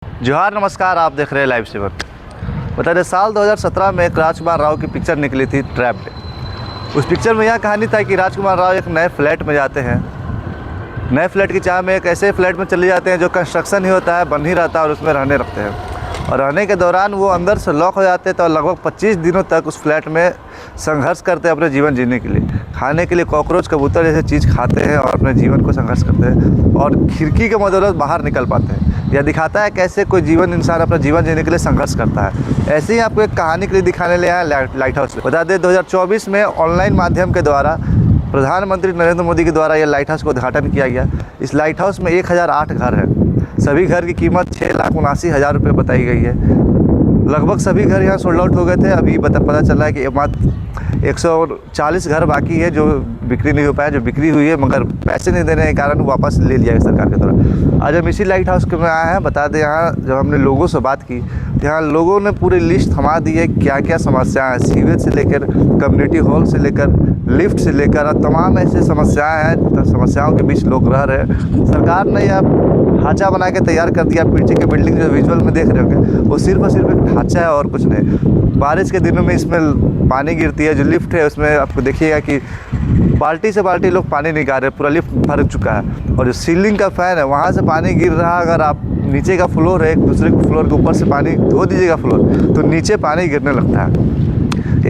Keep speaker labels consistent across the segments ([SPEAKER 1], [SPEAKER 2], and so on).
[SPEAKER 1] जोहार नमस्कार, आप देख रहे हैं लाइव सेवर। बता दें, साल 2017 में एक राजकुमार राव की पिक्चर निकली थी ट्रैप्ड। उस पिक्चर में यह कहानी था कि राजकुमार राव एक नए फ्लैट में जाते हैं। नए फ्लैट की चाह में एक ऐसे फ्लैट में चले जाते हैं जो कंस्ट्रक्शन ही होता है, बन ही रहता है, और उसमें रहने लगते हैं। और रहने के दौरान वो अंदर से लॉक हो जाते हैं, तो लगभग 25 दिनों तक उस फ्लैट में संघर्ष करते हैं अपने जीवन जीने के लिए। खाने के लिए कॉकरोच, कबूतर जैसे चीज़ खाते हैं और अपने जीवन को संघर्ष करते हैं, और खिड़की के बदौलत बाहर निकल पाते हैं। यह दिखाता है कैसे कोई जीवन इंसान अपना जीवन जीने के लिए संघर्ष करता है। ऐसे ही आपको एक कहानी के लिए दिखाने ले आए लाइट हाउस। बता दें, 2024 में ऑनलाइन माध्यम के द्वारा प्रधानमंत्री नरेंद्र मोदी के द्वारा यह लाइट हाउस का उद्घाटन किया गया। इस लाइट हाउस में 1008 घर हैं। सभी घर की कीमत 6,79,000 रुपये बताई गई है। लगभग सभी घर यहाँ सोल्ड आउट हो गए थे। अभी पता चला है कि मात्र 140 घर बाकी है जो बिक्री नहीं हो पाया, जो बिक्री हुई है मगर पैसे नहीं देने के कारण वापस ले लिया गया सरकार के द्वारा। आज हम इसी लाइट हाउस के में आए हैं। बता दें, यहाँ जब हमने लोगों से बात की तो यहाँ लोगों ने पूरी लिस्ट थमा दी है, क्या क्या समस्याएं हैं। सीवेज से लेकर कम्युनिटी हॉल से लेकर लिफ्ट से लेकर तमाम ऐसे समस्याएं हैं। तो समस्याओं के बीच लोग रह रहे हैं। सरकार ने यह ढांचा बना के तैयार कर दिया। पीछे की बिल्डिंग जो विजुअल में देख रहे होंगे वो सिर्फ और सिर्फ एक ढांचा है और कुछ नहीं। बारिश के दिनों में इसमें पानी गिरती है। जो लिफ्ट है उसमें आपको देखिएगा कि बाल्टी से बाल्टी लोग पानी निकाल रहे हैं, पूरा लिफ्ट भर चुका है। और जो सीलिंग का फ़ैन है वहाँ से पानी गिर रहा है। अगर आप नीचे का फ्लोर है, एक दूसरे फ्लोर के ऊपर से पानी धो दीजिएगा फ्लोर, तो नीचे पानी गिरने लगता है।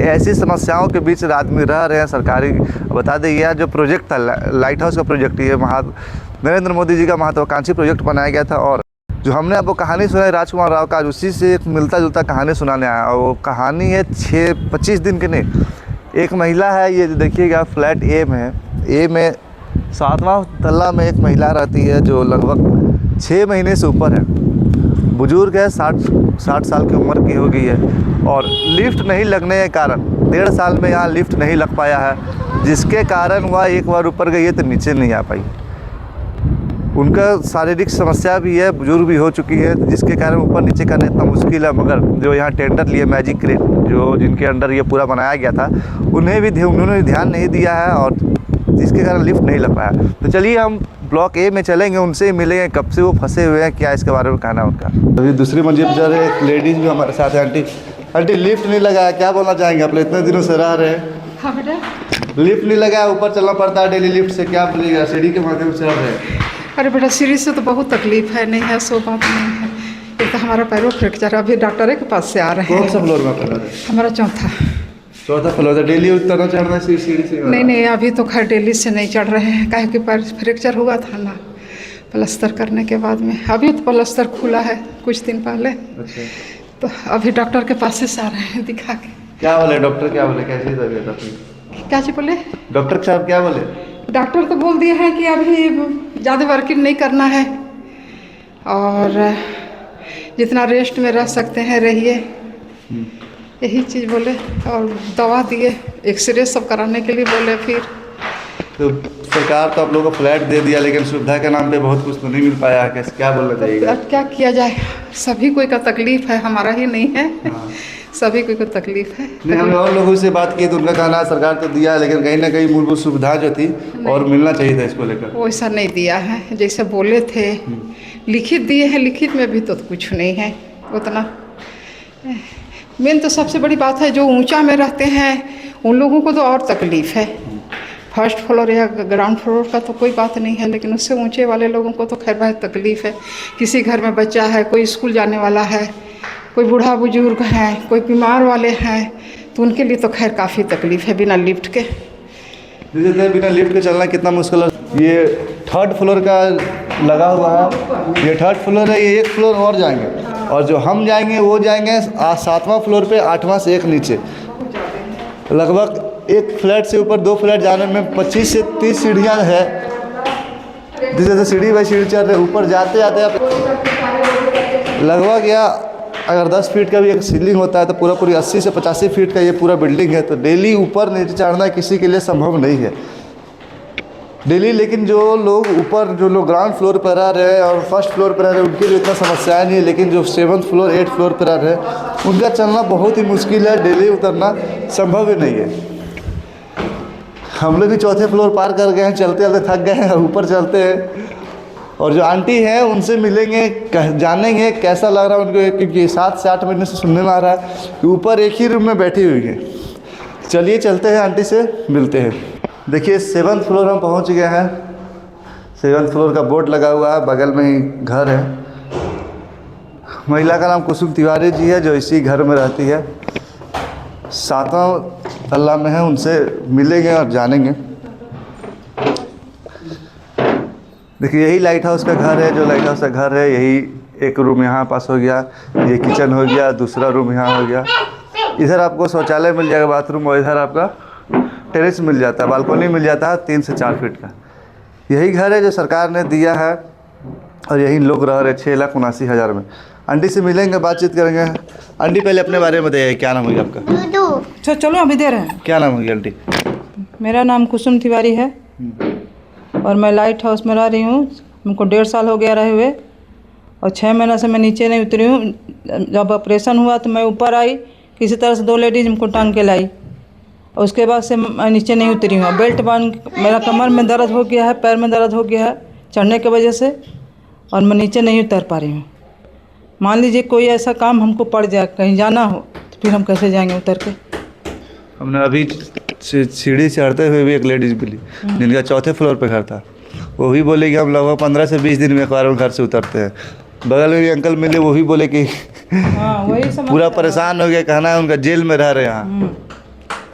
[SPEAKER 1] ऐसी समस्याओं के बीच आदमी रह रहे हैं। सरकारी बता दें, यह जो प्रोजेक्ट था लाइट हाउस का प्रोजेक्ट, ये नरेंद्र मोदी जी का महत्वाकांक्षी प्रोजेक्ट बनाया गया था। और जो हमने आपको कहानी सुनाई राजकुमार राव का, उसी से एक मिलता जुलता कहानी सुनाने आया। और वो कहानी है 25 दिन के नहीं। एक महिला है, ये देखिएगा फ्लैट ए में है। ए में 7वां तल्ला में एक महिला रहती है जो लगभग 6 महीने से ऊपर है। बुजुर्ग है, 60 साल की उम्र की हो गई है। और लिफ्ट नहीं लगने के कारण 1.5 साल में यहाँ लिफ्ट नहीं लग पाया है, जिसके कारण वह एक बार ऊपर गई है तो नीचे नहीं आ पाई। उनका शारीरिक समस्या भी है, बुजुर्ग भी हो चुकी है, जिसके कारण ऊपर नीचे करना इतना मुश्किल है। मगर जो यहाँ टेंडर लिए मैजिक क्रेट, जो जिनके अंडर ये पूरा बनाया गया था, उन्होंने भी ध्यान नहीं दिया है, और जिसके कारण लिफ्ट नहीं लग पाया। तो चलिए हम ब्लॉक ए में चलेंगे, उनसे ही मिलेंगे, कब से वो फंसे हुए हैं, क्या इसके बारे में कहना है उनका। अभी दूसरी मंजिल पर जा रहे हैं, एक लेडीज़ भी हमारे साथ है। आंटी लिफ्ट नहीं लगा है, क्या बोलना चाहेंगे? आप इतने दिनों से रह रहे हैं।
[SPEAKER 2] हाँ बेटा,
[SPEAKER 1] लिफ्ट नहीं लगा है, ऊपर चलना पड़ता है डेली लिफ्ट से, क्या बोलिएगा? सीढ़ी के माध्यम से रह रहे हैं।
[SPEAKER 2] अरे बेटा, सीढ़ी से तो बहुत तकलीफ है। नहीं है सो बात नहीं है। एक तो हमारा पैरों फ्रैक्चर, अभी डॉक्टर के पास से आ रहे हैं।
[SPEAKER 1] कौन सा फ्लोर में कर रहे हैं?
[SPEAKER 2] हमारा चौथा
[SPEAKER 1] फ्लोर है। डेली उतरना चढ़ना सीढ़ी से?
[SPEAKER 2] नहीं, अभी तो खैर डेली से नहीं चढ़ रहे हैं, काहे कि पैर फ्रैक्चर हुआ था ना प्लास्टर करने के बाद में। अभी तो प्लास्टर खुला है कुछ दिन पहले।
[SPEAKER 1] अच्छा।
[SPEAKER 2] तो अभी डॉक्टर के पास से आ रहे हैं दिखा के।
[SPEAKER 1] क्या बोले डॉक्टर? क्या बोले? कैसी तबीयत आपकी?
[SPEAKER 2] क्या जी बोले
[SPEAKER 1] डॉक्टर साहब? क्या बोले?
[SPEAKER 2] डॉक्टर तो बोल दिए हैं कि अभी ज़्यादा वर्किंग नहीं करना है और जितना रेस्ट में रह सकते हैं रहिए, यही चीज़ बोले। और दवा दिए, एक्सरे सब कराने के लिए बोले। फिर
[SPEAKER 1] तो सरकार तो आप लोगों को फ्लैट दे दिया, लेकिन सुविधा के नाम पे बहुत कुछ तो नहीं मिल पाया। कैसे, क्या बोलना चाहिए?
[SPEAKER 2] अब क्या किया जाए, सभी कोई का तकलीफ है, हमारा ही नहीं है।
[SPEAKER 1] हाँ।
[SPEAKER 2] सभी कोई को तकलीफ है।
[SPEAKER 1] नहीं, हमने और लोगों से बात की तो उनका कहना है सरकार तो दिया, लेकिन कहीं ना कहीं मूलभूत सुविधा जो थी और मिलना चाहिए था इसको लेकर।
[SPEAKER 2] वैसा नहीं दिया है जैसे बोले थे। लिखित दिए हैं, लिखित में भी तो कुछ नहीं है उतना। मेन तो सबसे बड़ी बात है, जो ऊंचा में रहते हैं उन लोगों को तो और तकलीफ है। फर्स्ट फ्लोर या ग्राउंड फ्लोर का तो कोई बात नहीं है, लेकिन उससे ऊंचे वाले लोगों को तो खैर बहुत तकलीफ है। किसी घर में बच्चा है, कोई स्कूल जाने वाला है, कोई बूढ़ा बुजुर्ग है, कोई बीमार वाले हैं, तो उनके लिए तो खैर काफ़ी तकलीफ है बिना लिफ्ट के।
[SPEAKER 1] जैसे बिना लिफ्ट के चलना कितना मुश्किल है। ये 3rd फ्लोर का लगा हुआ है, ये 3rd फ्लोर है। ये एक फ्लोर और जाएंगे, और जो हम जाएंगे वो जाएंगे 7वां फ्लोर पे, 8वां से एक नीचे। लगभग एक फ्लैट से ऊपर 2 फ्लैट जाने में 25 से 30 सीढ़ियाँ है। जैसे सीढ़ी बाई सीढ़ी चढ़ रहे, ऊपर जाते जाते आप लगभग या अगर 10 फीट का भी एक सीलिंग होता है तो पूरी 80 से 85 फीट का ये पूरा बिल्डिंग है। तो डेली ऊपर नीचे चढ़ना किसी के लिए संभव नहीं है डेली। लेकिन जो लोग ग्राउंड फ्लोर पर रह रहे हैं और फर्स्ट फ्लोर पर रह रहे हैं, उनके लिए इतना समस्याएं नहीं है। लेकिन जो 7th फ्लोर 8th फ्लोर पर रह रहे हैं, उनका चलना बहुत ही मुश्किल है। डेली उतरना संभव ही नहीं है। हम लोग भी 4थे फ्लोर पार कर गए हैं, चलते चलते थक गए हैं, ऊपर चलते हैं और जो आंटी हैं उनसे मिलेंगे, जानेंगे कैसा लग रहा है उनको, क्योंकि 7 से 8 महीने से सुनने में आ रहा है कि ऊपर एक ही रूम में बैठी हुई है। चलिए चलते हैं, आंटी से मिलते हैं। देखिए 7th फ्लोर हम पहुंच गए हैं। 7th फ्लोर का बोर्ड लगा हुआ है, बगल में ही घर है। महिला का नाम कुसुम तिवारी जी है, जो इसी घर में रहती है। 7वां तल्ला में है, उनसे मिलेंगे और जानेंगे। देखिए यही लाइट हाउस का घर है, जो लाइट हाउस का घर है, यही एक रूम यहाँ पास हो गया, ये किचन हो गया, दूसरा रूम यहाँ हो गया। इधर आपको शौचालय मिल जाएगा, बाथरूम, और इधर आपका टेरेस मिल जाता है, बालकनी मिल जाता है 3 से 4 फीट का। यही घर है जो सरकार ने दिया है और यही लोग रह रहे 6,79,000 में। आंटी से मिलेंगे, बातचीत करेंगे। आंटी पहले अपने बारे में बताइए, क्या नाम होगी आपका?
[SPEAKER 3] चलो अभी दे रहे हैं।
[SPEAKER 1] क्या नाम होगी आंटी?
[SPEAKER 3] मेरा नाम कुसुम तिवारी है और मैं लाइट हाउस में रह रही हूँ। हमको 1.5 साल हो गया रहे हुए और 6 महीना से मैं नीचे नहीं उतरी हूँ। जब ऑपरेशन हुआ तो मैं ऊपर आई, किसी तरह से 2 लेडीज हमको टांग के लाई और उसके बाद से मैं नीचे नहीं उतरी हूँ। बेल्ट बांध, मेरा कमर में दर्द हो गया है, पैर में दर्द हो गया है चढ़ने की वजह से, और मैं नीचे नहीं उतर पा रही हूँ। मान लीजिए कोई ऐसा काम हमको पड़ जाए, कहीं जाना हो, तो फिर हम कैसे जाएंगे उतर के?
[SPEAKER 1] हमने अभी सीढ़ी चढ़ते हुए भी एक लेडीज मिली जिनका 4थे फ्लोर पे घर था। वो भी बोले कि हम लगभग 15 से 20 दिन में एक बार हम घर से उतरते हैं। बगल में भी अंकल मिले, वो भी बोले कि
[SPEAKER 3] वही
[SPEAKER 1] पूरा परेशान हो गया, कहना है उनका जेल में रह रहे हैं यहाँ।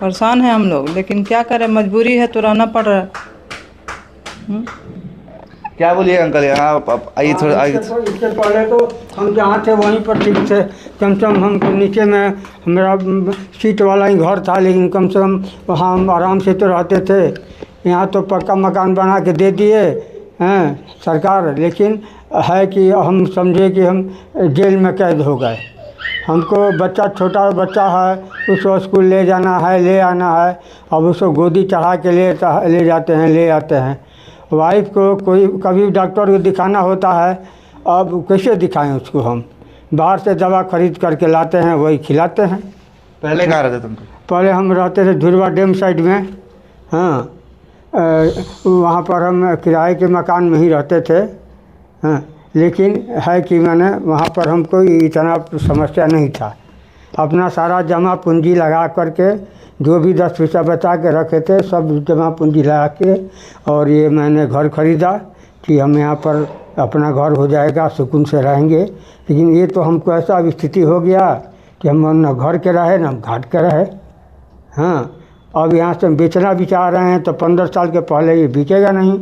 [SPEAKER 3] परेशान हैं हम लोग, लेकिन क्या करें, मजबूरी है तो रहना पड़ रहा है।
[SPEAKER 1] क्या बोलिए अंकल, यहाँ आप आइए थोड़ा आइए।
[SPEAKER 4] इससे पहले तो हम जहाँ थे वहीं पर ठीक थे। कम से कम हमको नीचे में मेरा सीट वाला ही घर था, लेकिन कम से कम वहाँ हम आराम से तो रहते थे। यहाँ तो पक्का मकान बना के दे दिए हैं सरकार, लेकिन है कि हम समझे कि हम जेल में कैद हो गए। हमको बच्चा, छोटा बच्चा है, उसको स्कूल ले जाना है, ले आना है। अब उसको गोदी चढ़ा के ले जाते हैं, ले आते हैं। वाइफ को कोई कभी डॉक्टर को दिखाना होता है, अब कैसे दिखाएं उसको? हम बाहर से दवा खरीद करके लाते हैं, वही खिलाते हैं।
[SPEAKER 1] पहले कहाँ रहते तुम?
[SPEAKER 4] पहले हम रहते थे धुरवा डैम साइड में। हाँ, वहाँ पर हम किराए के मकान में ही रहते थे। हाँ, लेकिन है कि मैंने वहाँ पर हमको इतना समस्या नहीं था। अपना सारा जमा पूंजी लगा करके, जो भी 10 पैसा बचा के रखे थे, सब जमा पूंजी लगा के, और ये मैंने घर ख़रीदा कि हम यहाँ पर अपना घर हो जाएगा, सुकून से रहेंगे। लेकिन ये तो हमको ऐसा स्थिति हो गया कि हम न घर के रहे न घाट के रहे। हाँ, अब यहाँ से बेचना भी चाह रहे हैं तो 15 साल के पहले ये बिकेगा नहीं।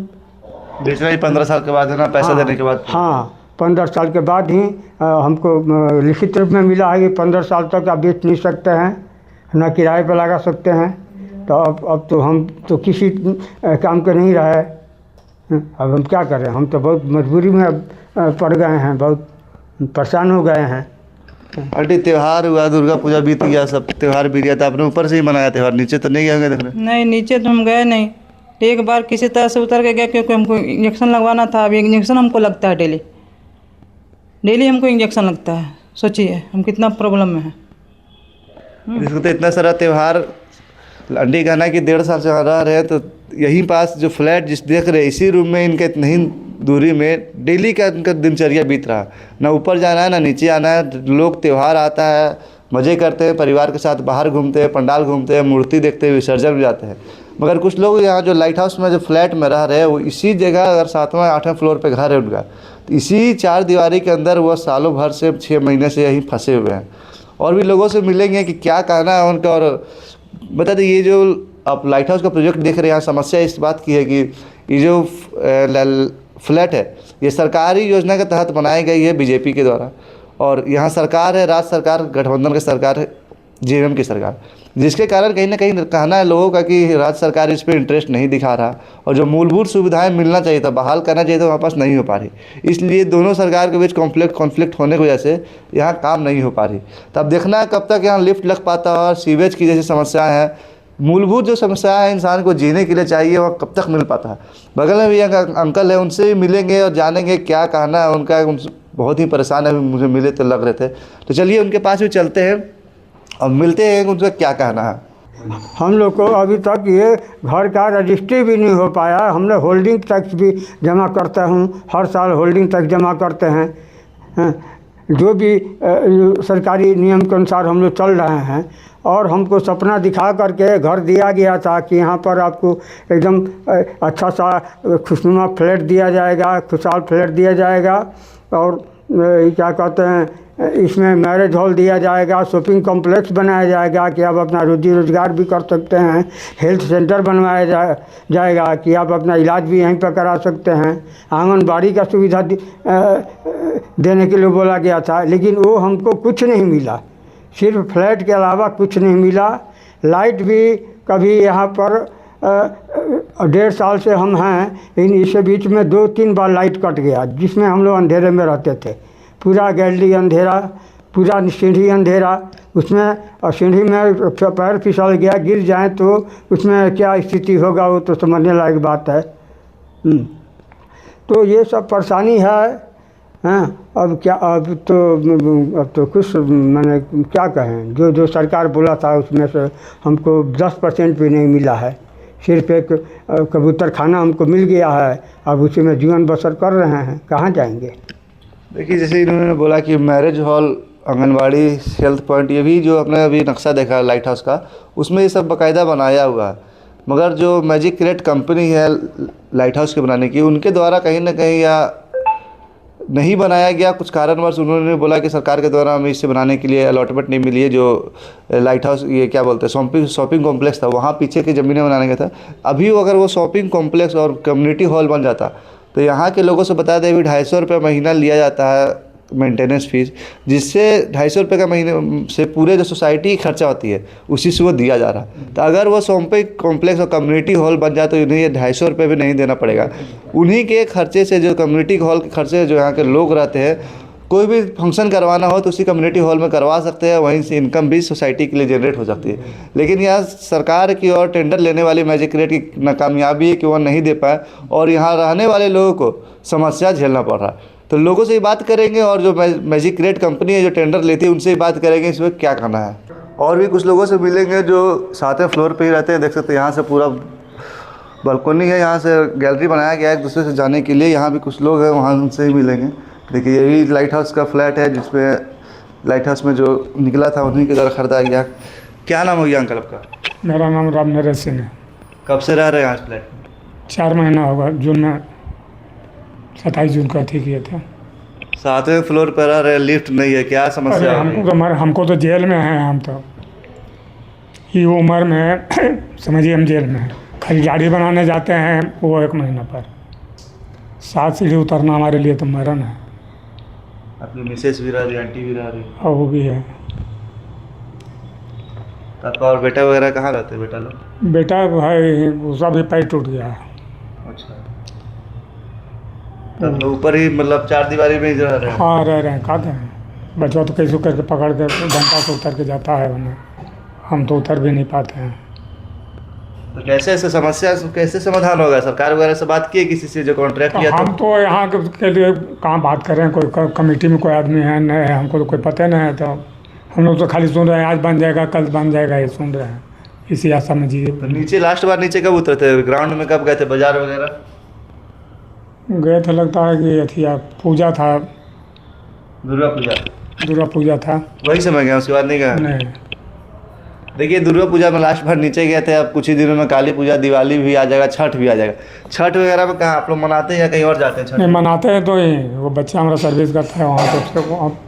[SPEAKER 1] बेचना ही 15 साल के बाद है ना, पैसा देने के बाद?
[SPEAKER 4] हाँ, 15 साल के बाद ही हमको लिखित रूप में मिला है कि 15 साल तक आप बेच नहीं सकते हैं, न किराए पर लगा सकते हैं। तो अब तो हम तो किसी काम के नहीं रहे। अब हम क्या करें? हम तो बहुत मजबूरी में पड़ गए हैं, बहुत परेशान हो गए हैं।
[SPEAKER 1] आंटी त्यौहार हुआ, दुर्गा पूजा बीत गया, सब त्यौहार बीत गया, तो आपने ऊपर से ही मनाया त्यौहार, नीचे तो नहीं गए होंगे देखने?
[SPEAKER 3] नहीं, नीचे तो हम गए नहीं। एक बार किसी तरह से उतर के गए, क्योंकि हमको इंजेक्शन लगवाना था। अब इंजेक्शन हमको लगता है डेली, डेली हमको इंजेक्शन लगता है। सोचिए हम कितना प्रॉब्लम में है।
[SPEAKER 1] इसको तो इतना सारा त्यौहार, आंटी कहना है कि 1.5 साल से रह रहे हैं, तो यहीं पास जो फ्लैट जिस देख रहे हैं, इसी रूम में इनके इतनी ही दूरी में डेली का इनका दिनचर्या बीत रहा। ना ऊपर जाना है, ना नीचे आना है। लोग त्यौहार आता है, मज़े करते हैं, परिवार के साथ बाहर घूमते हैं, पंडाल घूमते हैं, मूर्ति देखते हैं, विसर्जन भी जाते हैं। मगर कुछ लोग यहाँ जो लाइट हाउस में जो फ्लैट में रह रहे हैं, वो इसी जगह, अगर 7वां 8वें फ्लोर पे घर है उनका, तो इसी 4 दीवारी के अंदर वो सालों भर से 6 महीने से यहीं फंसे हुए हैं। और भी लोगों से मिलेंगे कि क्या कहना है उनका। और बता दें, ये जो आप लाइट हाउस का प्रोजेक्ट देख रहे हैं, यहाँ समस्या इस बात की है कि ये जो फ्लैट है, ये सरकारी योजना के तहत बनाई गई है बीजेपी के द्वारा। और यहाँ सरकार है, राज्य सरकार, गठबंधन की सरकार है, जेएमएम की सरकार, जिसके कारण कहीं ना कहीं कहना है लोगों का कि राज्य सरकार इस पर इंटरेस्ट नहीं दिखा रहा, और जो मूलभूत सुविधाएं मिलना चाहिए था, बहाल करना चाहिए था, वहाँ पास नहीं हो पा रही। इसलिए दोनों सरकार के बीच कॉन्फ्लिक्ट होने की वजह से यहाँ काम नहीं हो पा रही। तब देखना है कब तक यहाँ लिफ्ट लग पाता है, और सीवेज की जैसी समस्याएँ हैं, मूलभूत जो समस्या है इंसान को जीने के लिए चाहिए, वह कब तक मिल पाता है। बगल में भी अंकल है, उनसे भी मिलेंगे और जानेंगे क्या कहना है उनका। बहुत ही परेशान है, मुझे मिले तो लग रहे थे। तो चलिए उनके पास भी चलते हैं और मिलते हैं, उनका क्या कहना है।
[SPEAKER 4] हम लोग को अभी तक ये घर का रजिस्ट्री भी नहीं हो पाया। हमने होल्डिंग टैक्स भी जमा करता हूँ, हर साल होल्डिंग टैक्स जमा करते हैं। हैं, जो भी सरकारी नियम के अनुसार हम लोग चल रहे हैं। और हमको सपना दिखा करके घर दिया गया था कि यहाँ पर आपको एकदम अच्छा सा खुशनुमा फ्लैट दिया जाएगा, खुशहाल फ्लैट दिया जाएगा। और क्या कहते हैं, इसमें मैरिज हॉल दिया जाएगा, शॉपिंग कॉम्प्लेक्स बनाया जाएगा कि आप अपना रोजी रोजगार भी कर सकते हैं, हेल्थ सेंटर बनवाया जाएगा कि आप अपना इलाज भी यहीं पर करा सकते हैं, आंगनबाड़ी का सुविधा देने के लिए बोला गया था। लेकिन वो हमको कुछ नहीं मिला, सिर्फ फ्लैट के अलावा कुछ नहीं मिला। लाइट भी कभी यहाँ पर 1.5 साल से हम हैं, लेकिन इसके बीच में 2-3 बार लाइट कट गया, जिसमें हम लोग अंधेरे में रहते थे। पूरा गैलरी अंधेरा, पूरा सीढ़ी अंधेरा, उसमें और सीढ़ी में पैर फिसल गया, गिर जाए तो उसमें क्या स्थिति होगा वो तो समझने लायक बात है। तो ये सब परेशानी है। हाँ, अब क्या, अब तो कुछ मैंने क्या कहें, जो सरकार बोला था उसमें से हमको 10% भी नहीं मिला है। सिर्फ एक कबूतर खाना हमको मिल गया है, अब उसी में जीवन बसर कर रहे हैं, कहाँ जाएंगे।
[SPEAKER 1] देखिए, जैसे इन्होंने बोला कि marriage hall, anganwadi, health point, ये भी जो अपने अभी नक्शा देखा लाइट हाउस का, उसमें ये सब बाकायदा बनाया हुआ है। मगर जो मैजिक क्रेट कंपनी है लाइट हाउस के बनाने की, उनके द्वारा कहीं ना कहीं या नहीं बनाया गया, कुछ कारणवश उन्होंने बोला कि सरकार के द्वारा हमें इसे बनाने के लिए अलॉटमेंट नहीं मिली है। जो लाइट हाउस, ये क्या बोलते हैं, शॉपिंग कॉम्प्लेक्स था, वहाँ पीछे की ज़मीनें बनाने गया था। अभी अगर वो शॉपिंग कॉम्प्लेक्स और कम्युनिटी हॉल बन जाता तो यहाँ के लोगों से बता दें, अभी 250 रुपये महीना लिया जाता है मेंटेनेंस फीस, जिससे 250 रुपये का महीने से पूरे जो सोसाइटी की खर्चा होती है उसी से वो दिया जा रहा है। तो अगर वो शॉपिंग कॉम्प्लेक्स और कम्युनिटी हॉल बन जाए तो उन्हें ये 250 रुपये भी नहीं देना पड़ेगा। उन्हीं के खर्चे से, जो कम्युनिटी हॉल के खर्चे, जो यहाँ के लोग रहते हैं, कोई भी फंक्शन करवाना हो तो उसी कम्युनिटी हॉल में करवा सकते हैं, वहीं से इनकम भी सोसाइटी के लिए जनरेट हो सकती है। लेकिन यहाँ सरकार की और टेंडर लेने वाली मैजिक क्रेट की नाकामयाबी है कि वह नहीं दे पाए और यहाँ रहने वाले लोगों को समस्या झेलना पड़ रहा है। तो लोगों से ही बात करेंगे और जो मैजिक क्रेट कंपनी है जो टेंडर लेती है उनसे ही बात करेंगे इसमें क्या करना है। और भी कुछ लोगों से मिलेंगे जो 7वें फ्लोर पे ही रहते हैं। देख सकते हैं यहाँ से पूरा बालकोनी है, यहाँ से गैलरी बनाया गया है एक दूसरे से जाने के लिए। यहाँ भी कुछ लोग हैं, वहाँ उनसे ही मिलेंगे। देखिए, ये भी लाइट हाउस का फ्लैट है जिसमें लाइट हाउस में जो निकला था उन्हीं के द्वारा खरीदा गया। क्या नाम हो गया अंकल आपका?
[SPEAKER 5] मेरा नाम राम नरेश सिंह है।
[SPEAKER 1] कब से रह रहे हैं आज फ्लैट में?
[SPEAKER 5] 4 महीना होगा, जून में 27 जून का ठीक किए थे।
[SPEAKER 1] 7वें फ्लोर पर रह रहे, लिफ्ट नहीं है, क्या समस्या है?
[SPEAKER 5] हमको तो जेल में है। हम तो ये उम्र में समझिए हम जेल में हैं। खाली गाड़ी बनाने जाते हैं वो 1 महीना पर 7 सीढ़ी उतरना हमारे लिए तो मरण है।
[SPEAKER 1] अपनी मिसेस भी रह रही, आंटी भी रह रही
[SPEAKER 5] और वो भी है।
[SPEAKER 1] आपका और बेटा वगैरह कहाँ रहते हैं बेटा लोग?
[SPEAKER 5] बेटा भाई उसका भी पैर टूट गया है।
[SPEAKER 1] अच्छा, तब तो ऊपर ही मतलब 4 दीवारी में ही रह रहे हैं?
[SPEAKER 5] हाँ, रह रहे हैं। का हैं बच्चा तो कैसे करके पकड़ के डंडा से उतर के जाता है, वरना हम तो उतर भी नहीं पाते हैं।
[SPEAKER 1] तो कैसे ऐसे समस्या कैसे समाधान होगा? सरकार वगैरह से बात की है किसी से जो कॉन्ट्रैक्ट किया?
[SPEAKER 5] हम तो यहाँ के लिए कहाँ बात कर रहे हैं, कोई कमेटी में कोई आदमी है नहीं है, हमको तो कोई पता नहीं है। तो हम लोग तो खाली सुन रहे हैं आज बन जाएगा कल बन जाएगा, ये सुन रहे हैं, इसी आशा में जी।
[SPEAKER 1] तो नीचे लास्ट बार नीचे कब उतरे थे? ग्राउंड में कब गए थे? बाजार वगैरह
[SPEAKER 5] गए थे, लगता है कि अथिया पूजा था, दुर्गा पूजा था,
[SPEAKER 1] वही समय गया, उसके बाद नहीं गया?
[SPEAKER 5] नहीं।
[SPEAKER 1] देखिए, दुर्गा पूजा में लास्ट बार नीचे गए थे। अब कुछ ही दिनों में काली पूजा, दिवाली भी आ जाएगा, छठ भी आ जाएगा। छठ वगैरह में कहाँ आप लोग मनाते हैं या कहीं और जाते हैं? छठ
[SPEAKER 5] नहीं मनाते हैं तो ही वो बच्चा हमारा सर्विस करता है वहाँ पे,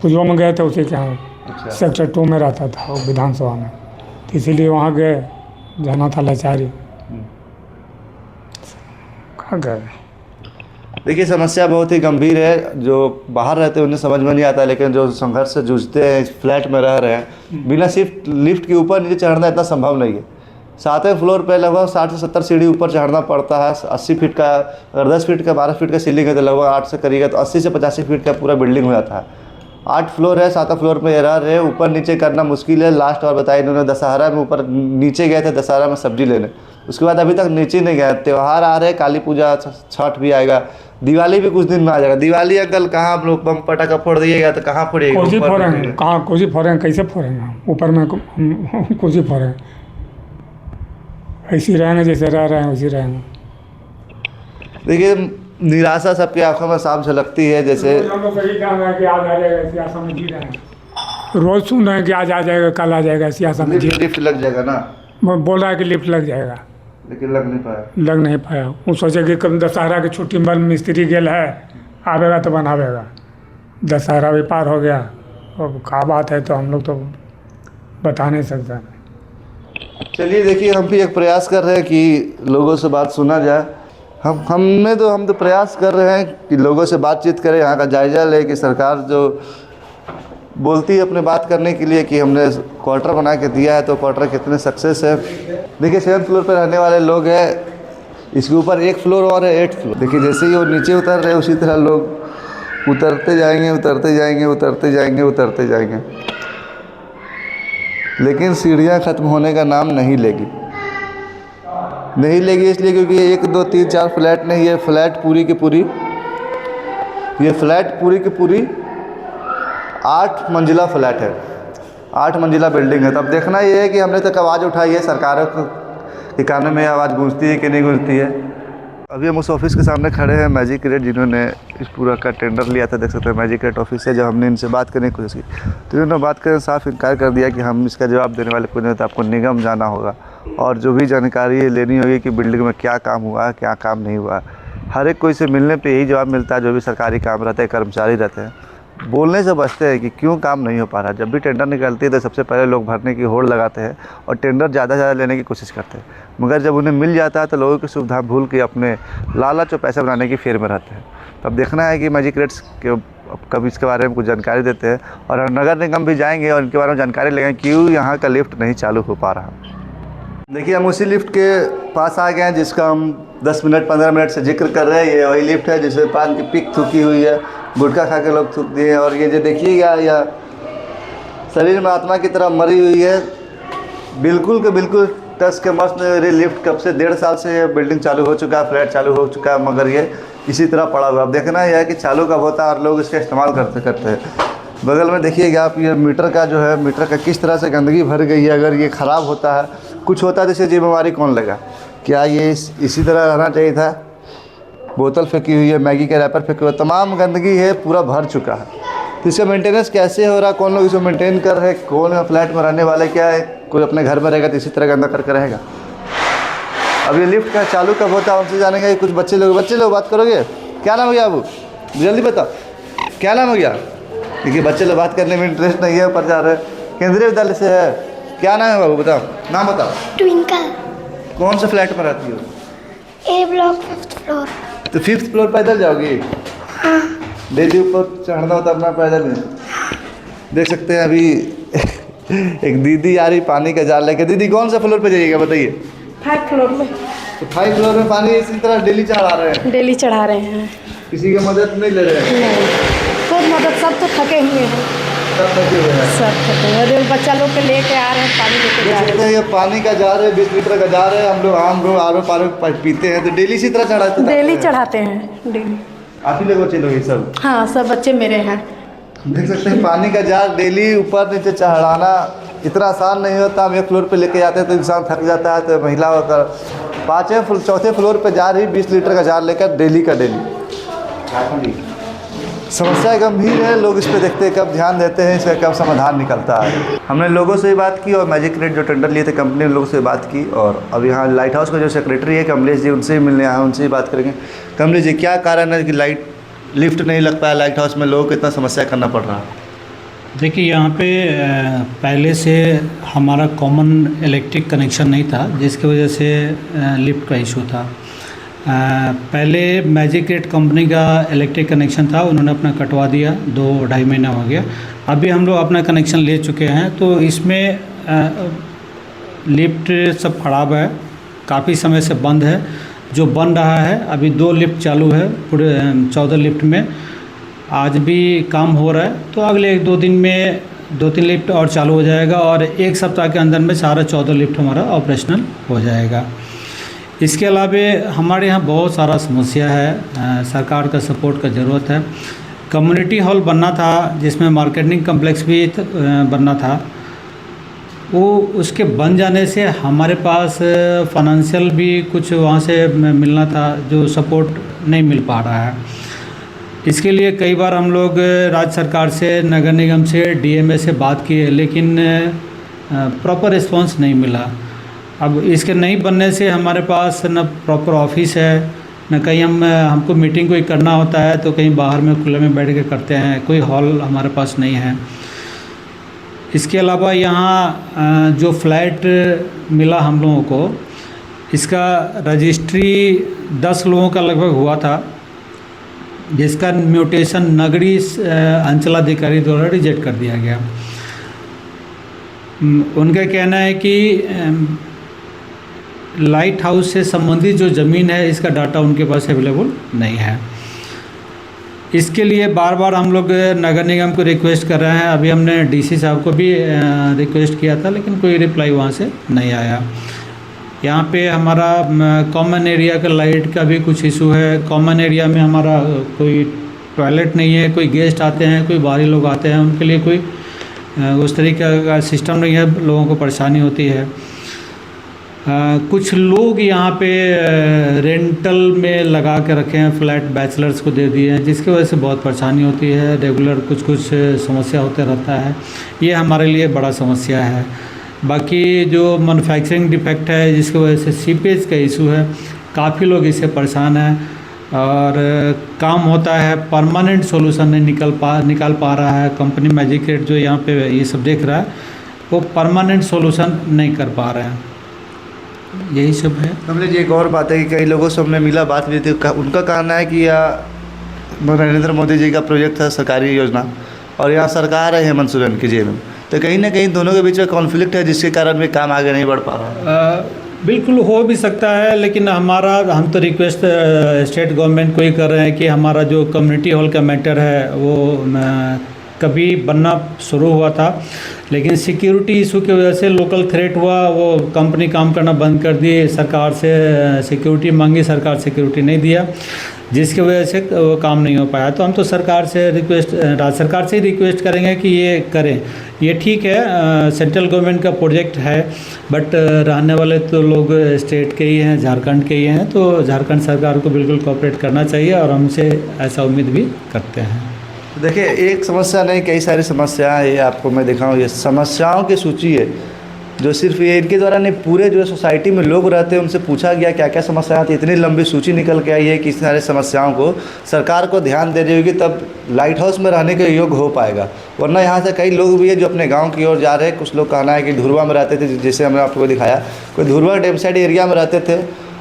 [SPEAKER 5] पूजो में गए थे उसी के यहाँ।
[SPEAKER 1] अच्छा।
[SPEAKER 5] सेक्टर 2 में रहता था वो विधानसभा में, तो इसीलिए वहाँ गए, जाना था लाचारी, कहाँ गए।
[SPEAKER 1] देखिए, समस्या बहुत ही गंभीर है। जो बाहर रहते हैं उन्हें समझ में नहीं आता, लेकिन जो संघर्ष से जूझते हैं, इस फ्लैट में रह रहे हैं, बिना सिर्फ लिफ्ट के ऊपर नीचे चढ़ना इतना संभव नहीं है। 7वें फ्लोर पे लगभग 60 से 70 सीढ़ी ऊपर चढ़ना पड़ता है। 80 फीट का, अगर 10 फीट का 12 फीट का सीलिंग है तो लगभग 8 से करिएगा तो 80 से 85 फीट का पूरा बिल्डिंग हो जाता है। 8 फ्लोर है, 7वें फ्लोर पर रह रहे, ऊपर नीचे करना मुश्किल है। लास्ट और बताइए, इन्होंने दशहरा में ऊपर नीचे गए थे, दशहरा में सब्जी लेने, उसके बाद अभी तक नीचे नहीं गया। त्यौहार आ रहे, काली पूजा, छठ भी आएगा, दिवाली भी कुछ दिन में आ जाएगा। दिवाली अंकल कहाँ आप लोग बम पटाखा फोड़ दिएगा तो कहाँ फोड़िएगा?
[SPEAKER 5] कोजी फोड़ेंगे, कहाँ कोजी फोड़ेंगे, कैसे फोड़ेंगे हम ऊपर में कोजी फोड़ेंगे। ऐसे ही रहेंगे जैसे रह रहे हैं वैसे रहेंगे।
[SPEAKER 1] देखिए निराशा सबकी आंखों में साफ झलकती है। जैसे
[SPEAKER 5] हम लोग कहीं काम है कि आज आ जाएगा सियासा में जी रहे हैं, रोज़ सुन रहे हैं कि आज आ जाएगा कल आ जाएगा सियासा में जी।
[SPEAKER 1] लिफ्ट लग जाएगा ना,
[SPEAKER 5] बोल रहा है कि लिफ्ट लग जाएगा,
[SPEAKER 1] लेकिन लग नहीं पाया।
[SPEAKER 5] लग नहीं पाया। वो सोचे कि कब दशहरा की छुट्टी में मिस्त्री गेल है आवेगा तो बनावेगा, दशहरा भी पार हो गया। अब क्या बात है तो हम लोग तो बता नहीं सकते।
[SPEAKER 1] चलिए देखिए, हम भी एक प्रयास कर रहे हैं कि लोगों से बात सुना जाए। हम तो प्रयास कर रहे हैं कि लोगों से बातचीत करें, यहाँ का जायज़ा लें कि सरकार जो बोलती है अपने बात करने के लिए कि हमने क्वार्टर बना के दिया है तो क्वार्टर कितने सक्सेस है। देखिए 7th फ्लोर पर रहने वाले लोग हैं, इसके ऊपर 1 फ्लोर और है 8th फ्लोर। देखिए जैसे ही वो नीचे उतर रहे उसी तरह लोग उतरते जाएंगे उतरते जाएंगे उतरते जाएंगे उतरते जाएंगे, लेकिन सीढ़ियाँ ख़त्म होने का नाम नहीं लेगी इसलिए क्योंकि 1 2 3 4 फ्लैट नहीं, ये फ्लैट पूरी की पूरी 8 मंजिला फ्लैट है, 8 मंजिला बिल्डिंग है। तो अब देखना ये है कि हमने तक आवाज़ उठाई है, सरकारों के कानों में आवाज़ गूंजती है कि नहीं गूंजती है। अभी हम उस ऑफिस के सामने खड़े हैं, मैजिस्ट्रेट जिन्होंने इस पूरा का टेंडर लिया था, देख सकते हैं मैजिस्ट्रेट ऑफिस है। जब हमने इनसे बात करने की कोशिश की तो इन्होंने बात करने साफ इनकार कर दिया कि हम इसका जवाब देने वाले कोई नहीं, तो आपको निगम जाना होगा और जो भी जानकारी लेनी होगी कि बिल्डिंग में क्या काम हुआ है क्या काम नहीं हुआ। हर एक कोई से मिलने पे यही जवाब मिलता है, जो भी सरकारी काम रहते हैं कर्मचारी रहते हैं बोलने से बचते हैं कि क्यों काम नहीं हो पा रहा। जब भी टेंडर निकलती है तो सबसे पहले लोग भरने की होड़ लगाते हैं और टेंडर ज़्यादा से ज़्यादा लेने की कोशिश करते हैं, मगर जब उन्हें मिल जाता है तो लोगों की सुविधा भूल के अपने लालच और पैसा बनाने की फेर में रहते हैं। तो अब देखना है कि मैजिस्ट्रेट्स के कब इसके बारे में कुछ जानकारी देते हैं और नगर निगम भी जाएंगे और इनके बारे में जानकारी लेंगे क्यों यहाँ का लिफ्ट नहीं चालू हो पा रहा। देखिए हम उसी लिफ्ट के पास आ गए हैं जिसका हम 10 मिनट 15 मिनट से जिक्र कर रहे हैं। ये वही लिफ्ट है जिसमें पान की पिक थूकी हुई है, गुटखा खा के लोग थूक दिए हैं और ये जो देखिएगा या शरीर में आत्मा की तरह मरी हुई है, बिल्कुल के बिल्कुल टस के मस्त। लिफ्ट कब से 1.5 साल से बिल्डिंग चालू हो चुका है, फ्लैट चालू हो चुका है, मगर ये इसी तरह पड़ा हुआ। अब देखना यह है कि चालू कब होता है और लोग इसका इस्तेमाल करते हैं। बगल में देखिएगा आप, ये मीटर का किस तरह से गंदगी भर गई है। अगर ये ख़राब होता है, कुछ होता है तो इसे जिम्मेवारी कौन लेगा? क्या ये इसी तरह रहना चाहिए था? बोतल फेंकी हुई है, मैगी के रैपर फेंके हुए, तमाम गंदगी है, पूरा भर चुका है। तो इसका मेंटेनेंस कैसे हो रहा, कौन लोग इसे मेंटेन कर रहे हैं, कौन है फ्लैट में रहने वाले, क्या है कोई अपने घर में रहेगा तो इसी तरह गंदा करके रहेगा। अब ये लिफ्ट का चालू कब होता है उनसे जानेंगे। कुछ बच्चे लोग बात करोगे, क्या नाम हो गया बाबू, जल्दी बताओ क्या नाम हो गया? देखिए बच्चे लोग बात करने में इंटरेस्ट नहीं है, ऊपर जा रहे हैं। केंद्रीय विद्यालय से है, क्या नाम है बाबू, बताओ नाम बताओ।
[SPEAKER 6] ट्विंकल।
[SPEAKER 1] कौन से फ्लैट में रहती हो?
[SPEAKER 6] ए ब्लॉक 5th फ्लोर।
[SPEAKER 1] तो 5th फ्लोर पैदल जाओगी?
[SPEAKER 6] हाँ।
[SPEAKER 1] डेली ऊपर चढ़ना होता अपना पैदल में। देख सकते हैं अभी एक दीदी आ रही पानी का जार लेके। दीदी कौन सा फ्लोर पे जाइएगा बताइए?
[SPEAKER 7] 5th फ्लोर में।
[SPEAKER 1] तो 5th फ्लोर में पानी इसी तरह डेली चढ़ा रहे हैं?
[SPEAKER 7] डेली चढ़ा रहे हैं।
[SPEAKER 1] किसी की मदद नहीं ले रहे हैं?
[SPEAKER 7] नहीं, खुद मदद, सब तो थके हुए हैं,
[SPEAKER 1] सब थके हुए हैं।
[SPEAKER 7] सब थके हुए हैं। बच्चा लोग के लेके आ रहे हैं, पानी लेके जा रहे हैं।
[SPEAKER 1] ये पानी का जार है, 20 लीटर का जार है। हम लोग आम लोग आर पानी पीते हैं तो डेली इसी तरह चढ़ाते हैं?
[SPEAKER 7] डेली चढ़ाते हैं, डेली।
[SPEAKER 1] आप ही लोग बच्चे लोग ये सब?
[SPEAKER 7] हाँ, सब बच्चे मेरे हैं।
[SPEAKER 1] देख सकते हैं पानी का जार डेली ऊपर नीचे चढ़ाना इतना आसान नहीं होता। हम 1 फ्लोर पे लेके जाते हैं तो इंसान थक जाता है, तो महिला होकर 5वें 4थे फ्लोर पे जा रही 20 लीटर का जार लेकर डेली का डेली। समस्या गंभीर है, लोग इस पे देखते हैं कब ध्यान देते हैं, इसका कब समाधान निकलता है। हमने लोगों से भी बात की और मैजिस्ट्रेट जो टेंडर लिए थे कंपनी ने लोगों से बात की, और अब यहाँ लाइट हाउस का जो सेक्रेटरी है कमलेश जी, उनसे ही मिलने आए, उनसे ही बात करेंगे। कमलेश जी, क्या कारण है कि लिफ्ट नहीं लग पाया लाइट हाउस में, लोगों को इतना समस्या करना पड़ रहा?
[SPEAKER 8] देखिए यहाँ पे पहले से हमारा कॉमन इलेक्ट्रिक कनेक्शन नहीं था, जिसकी वजह से लिफ्ट का इशू था। पहले मैजिस्ट्रेट कंपनी का इलेक्ट्रिक कनेक्शन था, उन्होंने अपना कटवा दिया, 2-2.5 महीना हो गया। अभी हम लोग अपना कनेक्शन ले चुके हैं, तो इसमें लिफ्ट सब खराब है, काफ़ी समय से बंद है। जो बन रहा है अभी 2 लिफ्ट चालू है पूरे 14 लिफ्ट में, आज भी काम हो रहा है। तो अगले 1-2 दिन में 2-3 लिफ्ट और चालू हो जाएगा और 1 सप्ताह के अंदर में सारा 14 लिफ्ट हमारा ऑपरेशनल हो जाएगा। इसके अलावा हमारे यहाँ बहुत सारा समस्या है, सरकार का सपोर्ट का ज़रूरत है। कम्युनिटी हॉल बनना था जिसमें मार्केटिंग कम्प्लेक्स भी बनना था, वो उसके बन जाने से हमारे पास फाइनेंशियल भी कुछ वहाँ से मिलना था, जो सपोर्ट नहीं मिल पा रहा है। इसके लिए कई बार हम लोग राज्य सरकार से, नगर निगम से, डीएमए से बात किए, लेकिन प्रॉपर रिस्पांस नहीं मिला। अब इसके नहीं बनने से हमारे पास न प्रॉपर ऑफिस है, न कहीं हमको मीटिंग कोई करना होता है तो कहीं बाहर में खुले में बैठ के करते हैं, कोई हॉल हमारे पास नहीं है। इसके अलावा यहाँ जो फ्लैट मिला हम लोगों को, इसका रजिस्ट्री 10 लोगों का लगभग हुआ था, जिसका म्यूटेशन नगरीय अंचलाधिकारी द्वारा रिजेक्ट कर दिया गया। उनका कहना है कि लाइट हाउस से संबंधित जो ज़मीन है, इसका डाटा उनके पास अवेलेबल नहीं है। इसके लिए बार बार हम लोग नगर निगम को रिक्वेस्ट कर रहे हैं। अभी हमने डीसी साहब को भी रिक्वेस्ट किया था, लेकिन कोई रिप्लाई वहाँ से नहीं आया। यहाँ पे हमारा कॉमन एरिया का लाइट का भी कुछ इशू है। कॉमन एरिया में हमारा कोई टॉयलेट नहीं है, कोई गेस्ट आते हैं, कोई बाहरी लोग आते हैं, उनके लिए कोई उस तरीके का सिस्टम नहीं है, लोगों को परेशानी होती है। कुछ लोग यहाँ पे रेंटल में लगा के रखे हैं, फ्लैट बैचलर्स को दे दिए हैं, जिसकी वजह से बहुत परेशानी होती है। रेगुलर कुछ समस्या होते रहता है, ये हमारे लिए बड़ा समस्या है। बाकी जो मैन्युफैक्चरिंग डिफेक्ट है, जिसकी वजह से सीपेज का इशू है, काफ़ी लोग इससे परेशान हैं और काम होता है, परमानेंट सॉल्यूशन नहीं निकाल पा रहा है। कंपनी मैजिस्ट्रेट जो यहाँ पे ये सब देख रहा है, वो परमानेंट सॉल्यूशन नहीं कर पा रहे हैं। यही सब है।
[SPEAKER 1] कमलेश जी, एक और बात है कि कई लोगों से हमने मिला, बात हुई थी, उनका कहना है कि नरेंद्र मोदी जी का प्रोजेक्ट था, सरकारी योजना, और यहाँ सरकार है हेमंत सोरेन की जेब में, तो कहीं ना कहीं दोनों के बीच में कॉन्फ्लिक्ट है, जिसके कारण भी काम आगे नहीं बढ़ पा रहा है।
[SPEAKER 8] बिल्कुल हो भी सकता है, लेकिन हम तो रिक्वेस्ट स्टेट गवर्नमेंट को ही कर रहे हैं कि हमारा जो कम्युनिटी हॉल का मैटर है वो कभी बनना शुरू हुआ था, लेकिन सिक्योरिटी इशू की वजह से लोकल थ्रेट हुआ, वो कंपनी काम करना बंद कर दी। सरकार से सिक्योरिटी मांगी, सरकार सिक्योरिटी नहीं दिया, जिसकी वजह से वो काम नहीं हो पाया। तो हम तो सरकार से राज्य सरकार से ही रिक्वेस्ट करेंगे कि ये करें। ये ठीक है, सेंट्रल गवर्नमेंट का प्रोजेक्ट है, बट रहने वाले तो लोग स्टेट के ही हैं, झारखंड के ही हैं, तो झारखंड सरकार को बिल्कुल कोऑपरेट करना चाहिए और हमसे ऐसा उम्मीद भी करते हैं।
[SPEAKER 1] देखिए, एक समस्या नहीं, कई सारी समस्याएं, ये आपको मैं दिखाऊं, ये समस्याओं की सूची है जो सिर्फ ये इनके द्वारा नहीं, पूरे जो सोसाइटी में लोग रहते हैं उनसे पूछा गया क्या क्या समस्याएं थी, इतनी लंबी सूची निकल के आई है कि इस सारी समस्याओं को सरकार को ध्यान दे रही होगी, तब लाइट हाउस में रहने के योग्य हो पाएगा। वरना यहाँ से कई लोग भी है जो अपने गाँव की ओर जा रहे हैं। कुछ लोग कहना है कि धुरवा में रहते थे, जैसे हमने आपको दिखाया, कोई धुरवा डैम साइड एरिया में रहते थे,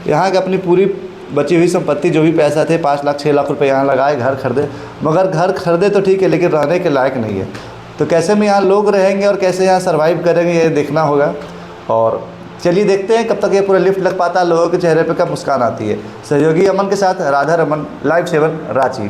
[SPEAKER 1] यहाँ की अपनी पूरी बची हुई संपत्ति जो भी पैसा थे 5 लाख 6 लाख रुपए यहाँ लगाए, घर खरीदे, मगर घर खरीदे तो ठीक है, लेकिन रहने के लायक नहीं है। तो कैसे में यहाँ लोग रहेंगे और कैसे यहाँ सर्वाइव करेंगे, ये देखना होगा। और चलिए देखते हैं कब तक ये पूरा लिफ्ट लग पाता है, लोगों के चेहरे पे कब मुस्कान आती है। सहयोगी अमन के साथ राधा रमन, लाइव 7 रांची।